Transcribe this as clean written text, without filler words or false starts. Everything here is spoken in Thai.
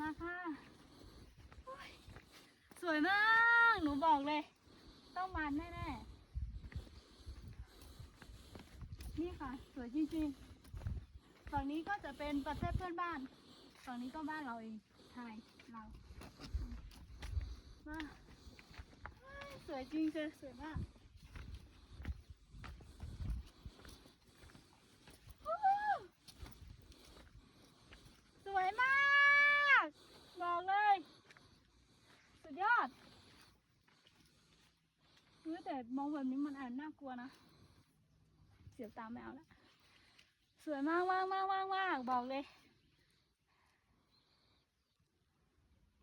มาค่ะสวยมาก หนูบอกเลย ต้องมันแน่ๆนี่ค่ะสวยจริงๆฝั่งนี้ก็จะเป็นประเทศเพื่อนบ้านฝั่งนี้ก็บ้านเราเองไทยเรามาสวยจริงเลยสวยมากสวยมากบอกเลยสุดยอดแต่มองแบบนี้มันอาจน่ากลัวนะเสียบตาไม่เอาละสวยมากบอกเลย